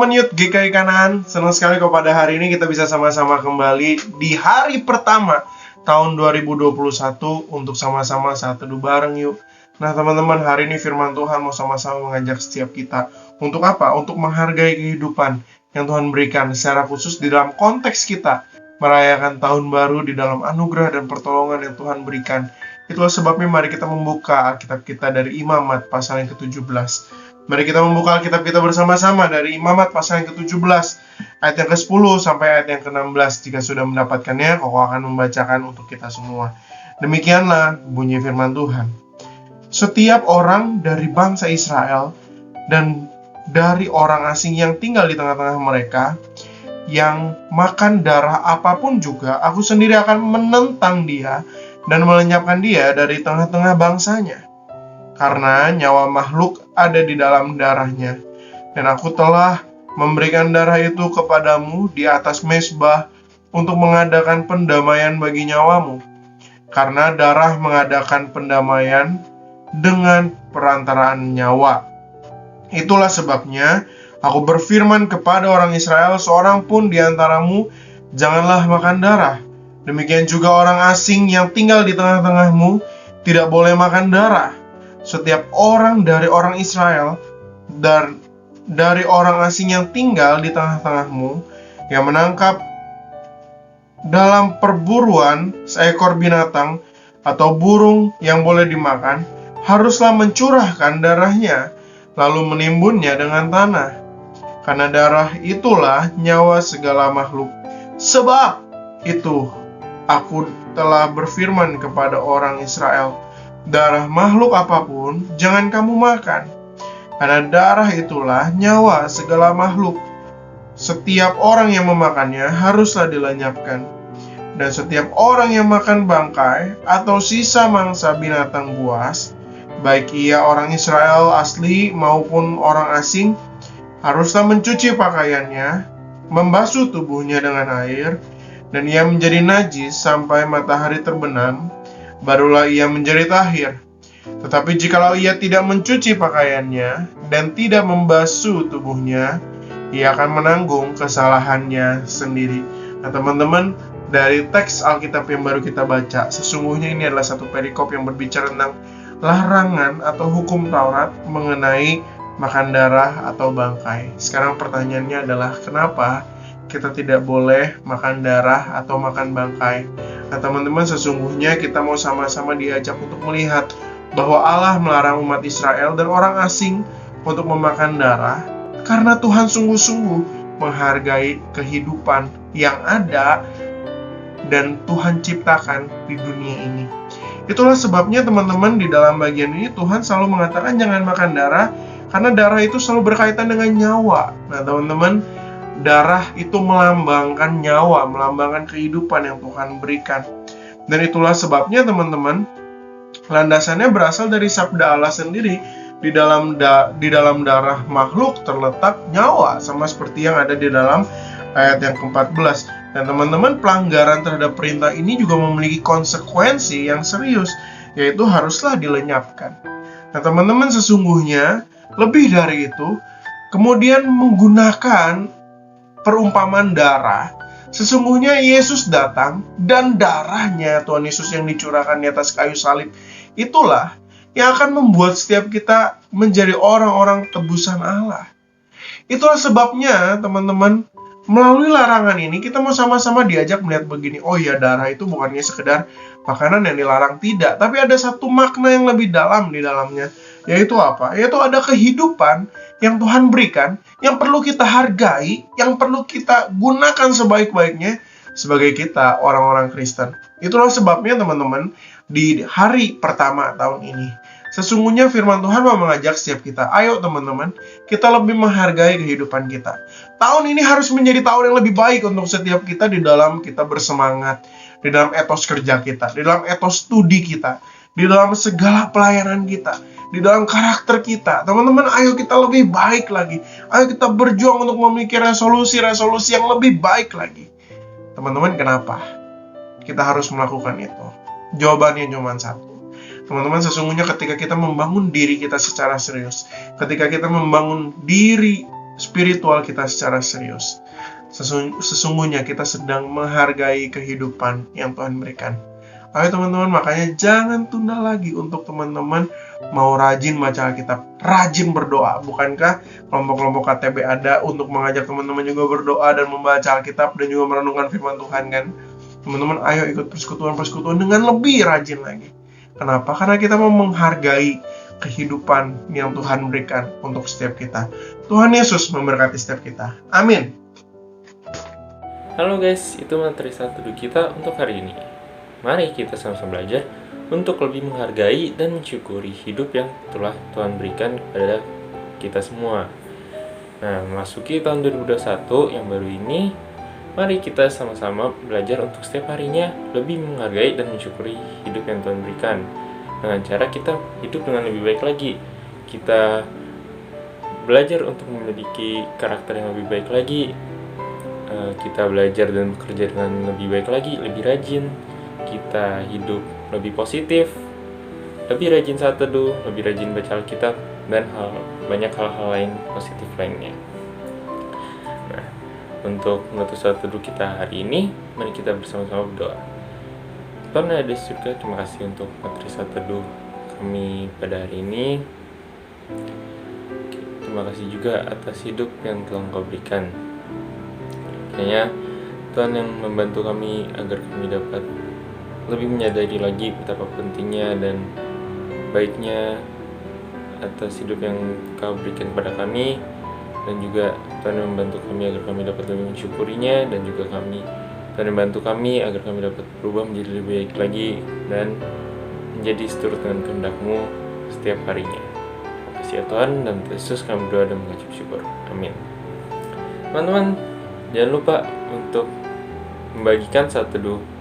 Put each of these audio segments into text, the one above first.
teman-teman Youth GKI Kanaan, senang sekali kalau pada hari ini kita bisa sama-sama kembali di hari pertama tahun 2021 untuk sama-sama saat teduh bareng yuk. Nah teman-teman, hari ini firman Tuhan mau sama-sama mengajak setiap kita untuk apa? Untuk menghargai kehidupan yang Tuhan berikan secara khusus di dalam konteks kita merayakan tahun baru di dalam anugerah dan pertolongan yang Tuhan berikan. Itulah sebabnya mari kita membuka Alkitab kita dari Imamat pasal yang ke-17. Mari kita membuka Alkitab kita bersama-sama dari Imamat pasal yang ke-17 ayat yang ke-10 sampai ayat yang ke-16. Jika sudah mendapatkannya, Koko akan membacakan untuk kita semua. Demikianlah bunyi firman Tuhan. Setiap orang dari bangsa Israel dan dari orang asing yang tinggal di tengah-tengah mereka yang makan darah apapun juga, aku sendiri akan menentang dia dan melenyapkan dia dari tengah-tengah bangsanya. Karena nyawa makhluk ada di dalam darahnya. Dan aku telah memberikan darah itu kepadamu di atas mezbah untuk mengadakan pendamaian bagi nyawamu. Karena darah mengadakan pendamaian dengan perantaraan nyawa. Itulah sebabnya aku berfirman kepada orang Israel, seorang pun di antaramu janganlah makan darah. Demikian juga orang asing yang tinggal di tengah-tengahmu tidak boleh makan darah. Setiap orang dari orang Israel dan dari orang asing yang tinggal di tengah-tengahmu yang menangkap dalam perburuan seekor binatang atau burung yang boleh dimakan, haruslah mencurahkan darahnya, lalu menimbunnya dengan tanah. Karena darah itulah nyawa segala makhluk. Sebab itu aku telah berfirman kepada orang Israel, darah makhluk apapun jangan kamu makan. Karena darah itulah nyawa segala makhluk. Setiap orang yang memakannya haruslah dilenyapkan. Dan setiap orang yang makan bangkai atau sisa mangsa binatang buas, baik ia orang Israel asli maupun orang asing, haruslah mencuci pakaiannya, membasuh tubuhnya dengan air, dan ia menjadi najis sampai matahari terbenam, barulah ia menjadi tahir. Tetapi jikalau ia tidak mencuci pakaiannya dan tidak membasuh tubuhnya, ia akan menanggung kesalahannya sendiri. Nah teman-teman, dari teks Alkitab yang baru kita baca, sesungguhnya ini adalah satu perikop yang berbicara tentang larangan atau hukum Taurat mengenai makan darah atau bangkai. Sekarang pertanyaannya adalah kenapa kita tidak boleh makan darah atau makan bangkai? Nah teman-teman, sesungguhnya kita mau sama-sama diajak untuk melihat bahwa Allah melarang umat Israel dan orang asing untuk memakan darah karena Tuhan sungguh-sungguh menghargai kehidupan yang ada dan Tuhan ciptakan di dunia ini. Itulah sebabnya teman-teman, di dalam bagian ini Tuhan selalu mengatakan jangan makan darah, karena darah itu selalu berkaitan dengan nyawa. Nah teman-teman, darah itu melambangkan nyawa, melambangkan kehidupan yang Tuhan berikan. Dan itulah sebabnya teman-teman, landasannya berasal dari sabda Allah sendiri. Di dalam darah makhluk terletak nyawa, sama seperti yang ada di dalam ayat yang ke-14. Dan teman-teman, pelanggaran terhadap perintah ini juga memiliki konsekuensi yang serius, yaitu haruslah dilenyapkan. Nah teman-teman, sesungguhnya lebih dari itu, kemudian menggunakan perumpamaan darah. Sesungguhnya Yesus datang dan darahnya Tuhan Yesus yang dicurahkan di atas kayu salib, itulah yang akan membuat setiap kita menjadi orang-orang tebusan Allah. Itulah sebabnya teman-teman, melalui larangan ini kita mau sama-sama diajak melihat begini. Oh ya, darah itu bukannya sekedar makanan yang dilarang, tidak. Tapi ada satu makna yang lebih dalam di dalamnya. Yaitu apa? Yaitu ada kehidupan yang Tuhan berikan, yang perlu kita hargai, yang perlu kita gunakan sebaik-baiknya sebagai kita orang-orang Kristen. Itulah sebabnya teman-teman, di hari pertama tahun ini, sesungguhnya firman Tuhan mau mengajak setiap kita, ayo teman-teman, kita lebih menghargai kehidupan kita. Tahun ini harus menjadi tahun yang lebih baik untuk setiap kita di dalam kita bersemangat, di dalam etos kerja kita, di dalam etos studi kita, di dalam segala pelayanan kita, di dalam karakter kita. Teman-teman, ayo kita lebih baik lagi. Ayo kita berjuang untuk memiliki resolusi-resolusi yang lebih baik lagi. Teman-teman, kenapa kita harus melakukan itu? Jawabannya cuma satu. Teman-teman, sesungguhnya ketika kita membangun diri kita secara serius, ketika kita membangun diri spiritual kita secara serius. Sesungguhnya kita sedang menghargai kehidupan yang Tuhan berikan. Ayo teman-teman, makanya jangan tunda lagi untuk teman-teman mau rajin baca Alkitab, rajin berdoa. Bukankah kelompok-kelompok KTB ada untuk mengajak teman-teman juga berdoa dan membaca Alkitab dan juga merenungkan firman Tuhan kan? Teman-teman, ayo ikut persekutuan-persekutuan dengan lebih rajin lagi. Kenapa? Karena kita mau menghargai kehidupan yang Tuhan berikan untuk setiap kita. Tuhan Yesus memberkati setiap kita. Amin. Halo guys, itu materi satu kita untuk hari ini. Mari kita sama-sama belajar untuk lebih menghargai dan mensyukuri hidup yang telah Tuhan berikan kepada kita semua. Nah, memasuki tahun 2021 yang baru ini, mari kita sama-sama belajar untuk setiap harinya lebih menghargai dan mensyukuri hidup yang Tuhan berikan. Dengan cara kita hidup dengan lebih baik lagi. Kita belajar untuk memiliki karakter yang lebih baik lagi. Kita belajar dan bekerja dengan lebih baik lagi, lebih rajin. Kita hidup lebih positif, lebih rajin saat teduh, lebih rajin baca Alkitab, dan banyak hal-hal lain positif lainnya. Nah, untuk menutup saat teduh kita hari ini, mari kita bersama-sama berdoa. Tuhan ada di surga, terima kasih untuk materi saat teduh kami pada hari ini. Terima kasih juga atas hidup yang telah Engkau berikan. Kiranya Tuhan yang membantu kami agar kami dapat lebih menyadari lagi betapa pentingnya dan baiknya atas hidup yang Kau berikan kepada kami, dan juga Tuhan yang membantu kami agar kami dapat lebih mensyukurinya, dan juga Tuhan yang membantu kami agar kami dapat berubah menjadi lebih baik lagi dan menjadi seturut dengan kehendak-Mu setiap harinya. Terima kasih ya Tuhan, dan Yesus kami berdoa dan mengucap syukur. Amin. Teman-teman, jangan lupa untuk membagikan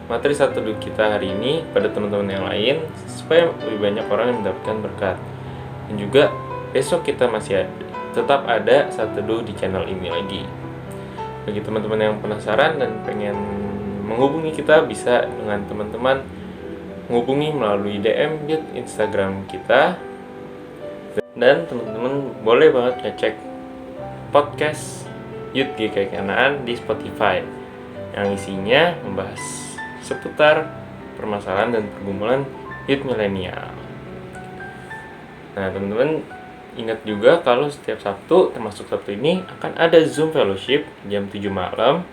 materi saat teduh kita hari ini pada teman-teman yang lain, supaya lebih banyak orang yang mendapatkan berkat. Dan juga besok kita masih tetap ada saat teduh di channel ini lagi. Bagi teman-teman yang penasaran dan pengen menghubungi kita, bisa dengan teman-teman menghubungi melalui DM di Instagram kita. Dan teman-teman boleh banget ngecek podcast Youth GKI Kanaan di Spotify yang isinya membahas seputar permasalahan dan pergumulan youth milenial. Nah, teman-teman ingat juga kalau setiap Sabtu, termasuk Sabtu ini, akan ada Zoom Fellowship jam 7 malam.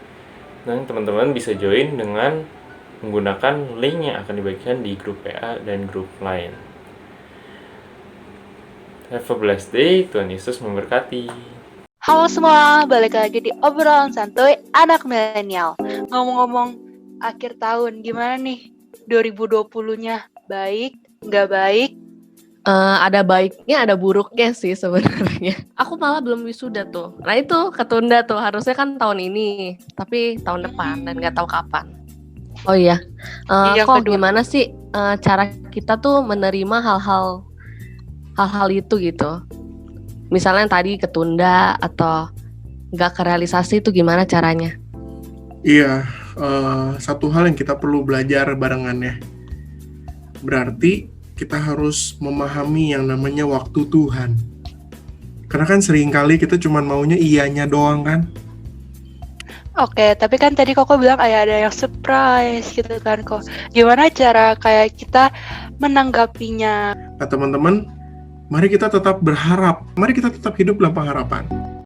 Dan teman-teman bisa join dengan menggunakan link yang akan dibagikan di grup WA dan grup lain. Have a blessed day, Tuhan Yesus memberkati. Halo semua, balik lagi di obrolan santuy anak milenial. Ngomong-ngomong akhir tahun, gimana nih 2020-nya? Baik, nggak baik? Ada baiknya, ada buruknya sih sebenarnya. Aku malah belum wisuda tuh. Nah itu ketunda tuh, harusnya kan tahun ini, tapi tahun depan dan nggak tahu kapan. Oh iya, kok gimana sih cara kita tuh menerima hal-hal itu gitu? Misalnya tadi ketunda atau nggak kerealisasi itu gimana caranya? Iya, satu hal yang kita perlu belajar barengannya. Berarti kita harus memahami yang namanya waktu Tuhan. Karena kan seringkali kita cuma maunya iyanya doang kan. Oke, tapi kan tadi Koko bilang ada yang surprise gitu kan kok. Gimana cara kayak kita menanggapinya? Nah teman-teman, mari kita tetap berharap. Mari kita tetap hidup dalam pengharapan.